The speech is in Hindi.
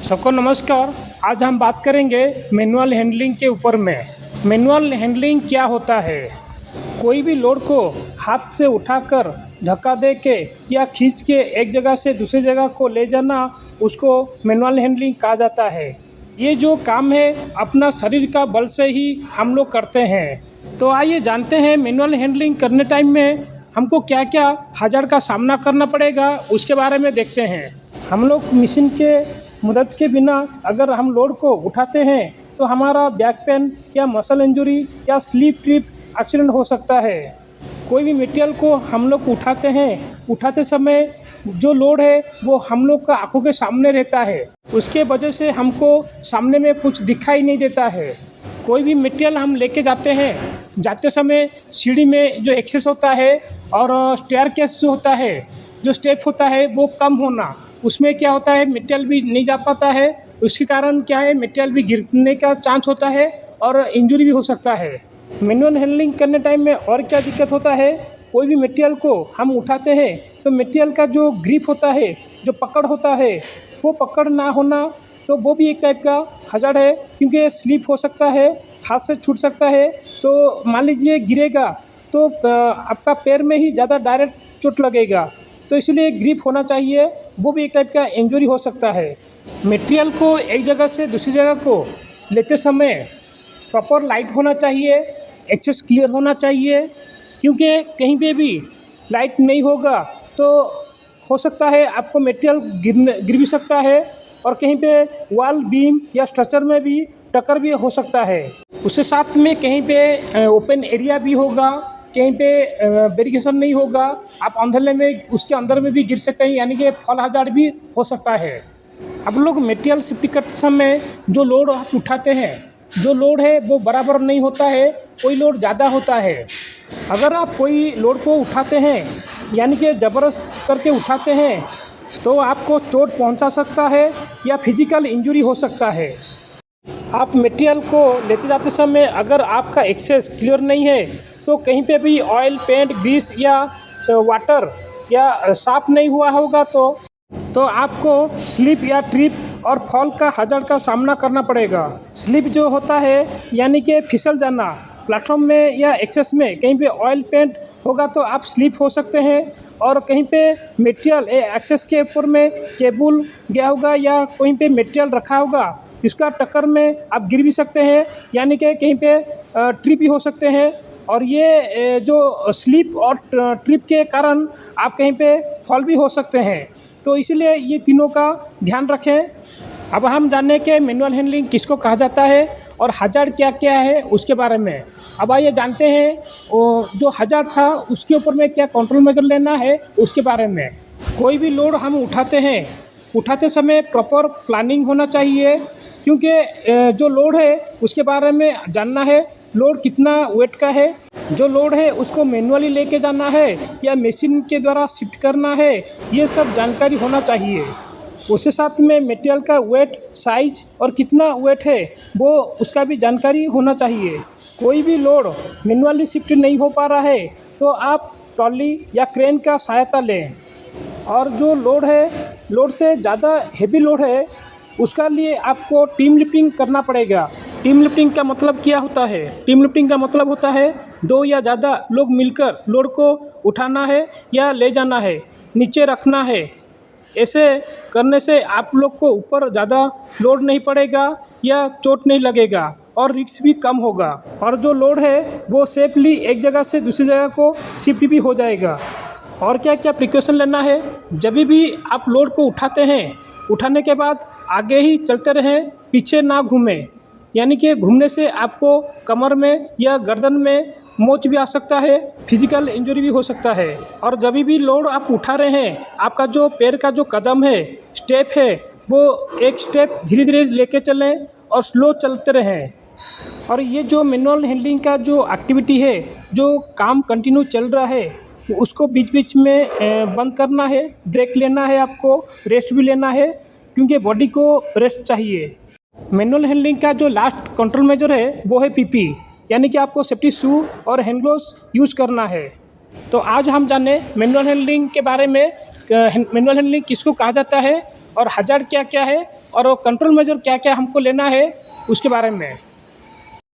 सबको नमस्कार। आज हम बात करेंगे मैनुअल हैंडलिंग के ऊपर में। मैनुअल हैंडलिंग क्या होता है? कोई भी लोड को हाथ से उठाकर धक्का दे के या खींच के एक जगह से दूसरी जगह को ले जाना, उसको मैनुअल हैंडलिंग कहा जाता है। ये जो काम है अपना शरीर का बल से ही हम लोग करते हैं। तो आइए जानते हैं मैनुअल हैंडलिंग करने टाइम में हमको क्या क्या हज़ार का सामना करना पड़ेगा, उसके बारे में देखते हैं। हम लोग मशीन के मदद के बिना अगर हम लोड को उठाते हैं तो हमारा बैक पेन या मसल इंजरी या स्लिप ट्रिप एक्सीडेंट हो सकता है। कोई भी मटेरियल को हम लोग उठाते हैं, उठाते समय जो लोड है वो हम लोग का आंखों के सामने रहता है, उसके वजह से हमको सामने में कुछ दिखाई नहीं देता है। कोई भी मटेरियल हम लेके जाते हैं, जाते समय सीढ़ी में जो एक्सेस होता है और स्टेयरकेस जो होता है, जो स्टेप होता है वो कम होना, उसमें क्या होता है मटेरियल भी नहीं जा पाता है। उसके कारण क्या है मटेरियल भी गिरने का चांस होता है और इंजरी भी हो सकता है। मैनुअल हैंडलिंग करने टाइम में और क्या दिक्कत होता है, कोई भी मटेरियल को हम उठाते हैं तो मटेरियल का जो ग्रिप होता है, जो पकड़ होता है, वो पकड़ ना होना, तो वो भी एक टाइप का हज़ार्ड है, क्योंकि स्लिप हो सकता है, हाथ से छूट सकता है। तो मान लीजिए गिरेगा तो आपका पैर में ही ज़्यादा डायरेक्ट चोट लगेगा, तो इसलिए ग्रिप होना चाहिए, वो भी एक टाइप का इंजरी हो सकता है। मटेरियल को एक जगह से दूसरी जगह को लेते समय प्रॉपर लाइट होना चाहिए, एक्सेस क्लियर होना चाहिए, क्योंकि कहीं पे भी लाइट नहीं होगा तो हो सकता है आपको मटेरियल गिर भी सकता है और कहीं पे वॉल बीम या स्ट्रक्चर में भी टक्कर भी हो सकता है। उसके साथ में कहीं पे ओपन एरिया भी होगा, कहीं पे वेरिएशन नहीं होगा, आप अंधेरे में उसके अंदर में भी गिर सकते हैं, यानी कि फॉल हज़ार्ड भी हो सकता है। अब लोग मटेरियल शिफ्ट करते समय जो लोड आप उठाते हैं, जो लोड है वो बराबर नहीं होता है, कोई लोड ज़्यादा होता है। अगर आप कोई लोड को उठाते हैं यानी कि ज़बरदस्त करके उठाते हैं तो आपको चोट पहुंचा सकता है या फिजिकल इंजरी हो सकता है। आप मटेरियल को लेते जाते समय अगर आपका एक्सेस क्लियर नहीं है तो कहीं पे भी ऑयल, पेंट, ग्रीस या वाटर या साफ नहीं हुआ होगा तो आपको स्लिप या ट्रिप और फॉल का हज़ार्ड का सामना करना पड़ेगा। स्लिप जो होता है यानी कि फिसल जाना, प्लेटफॉर्म में या एक्सेस में कहीं पे ऑयल पेंट होगा तो आप स्लिप हो सकते हैं, और कहीं पे मटेरियल एक्सेस के ऊपर में केबल गया होगा या कहीं पे मटेरियल रखा होगा, इसका टक्कर में आप गिर भी सकते हैं, यानी कि कहीं पे ट्रिप भी हो सकते हैं। और ये जो स्लिप और ट्रिप के कारण आप कहीं पे फॉल भी हो सकते हैं, तो इसलिए ये तीनों का ध्यान रखें। अब हम जाने के मैनुअल हैंडलिंग किसको कहा जाता है और हज़ार्ड क्या क्या है उसके बारे में। अब आइए जानते हैं जो हज़ार्ड था उसके ऊपर में क्या कंट्रोल मेजर लेना है उसके बारे में। कोई भी लोड हम उठाते हैं, उठाते समय प्रॉपर प्लानिंग होना चाहिए, क्योंकि जो लोड है उसके बारे में जानना है, लोड कितना वेट का है, जो लोड है उसको मैनुअली लेके जाना है या मशीन के द्वारा शिफ्ट करना है, ये सब जानकारी होना चाहिए। उसके साथ में मटेरियल का वेट, साइज और कितना वेट है वो उसका भी जानकारी होना चाहिए। कोई भी लोड मैनुअली शिफ्ट नहीं हो पा रहा है तो आप ट्रॉली या क्रेन का सहायता लें। और जो लोड है, लोड से ज़्यादा हेवी लोड है, उसका लिए आपको टीम लिफ्टिंग करना पड़ेगा। टीम लिफ्टिंग का मतलब क्या होता है? टीम लिफ्टिंग का मतलब होता है 2 या ज़्यादा लोग मिलकर लोड को उठाना है या ले जाना है, नीचे रखना है। ऐसे करने से आप लोग को ऊपर ज़्यादा लोड नहीं पड़ेगा या चोट नहीं लगेगा और रिस्क भी कम होगा, और जो लोड है वो सेफली एक जगह से दूसरी जगह को शिफ्ट भी हो जाएगा। और क्या क्या प्रिकॉशन लेना है, जब भी आप लोड को उठाते हैं, उठाने के बाद आगे ही चलते रहें, पीछे ना घूमें, यानी कि घूमने से आपको कमर में या गर्दन में मोच भी आ सकता है, फिजिकल इंजरी भी हो सकता है। और जब भी लोड आप उठा रहे हैं, आपका जो पैर का जो कदम है, स्टेप है, वो एक स्टेप धीरे धीरे लेके चलें और स्लो चलते रहें। और ये जो मैनुअल हैंडलिंग का जो एक्टिविटी है, जो काम कंटिन्यू चल रहा है, उसको बीच बीच में बंद करना है, ब्रेक लेना है, आपको रेस्ट भी लेना है, क्योंकि बॉडी को रेस्ट चाहिए। मैनुअल हैंडलिंग का जो लास्ट कंट्रोल मेजर है वो है पीपी, यानी कि आपको सेफ्टी शू और हैंड ग्लोव्स यूज़ करना है। तो आज हम जाने मैनुअल हैंडलिंग के बारे में, मैनुअल हैंडलिंग किसको कहा जाता है और हज़ार्ड क्या क्या है और वो कंट्रोल मेजर क्या क्या हमको लेना है उसके बारे में।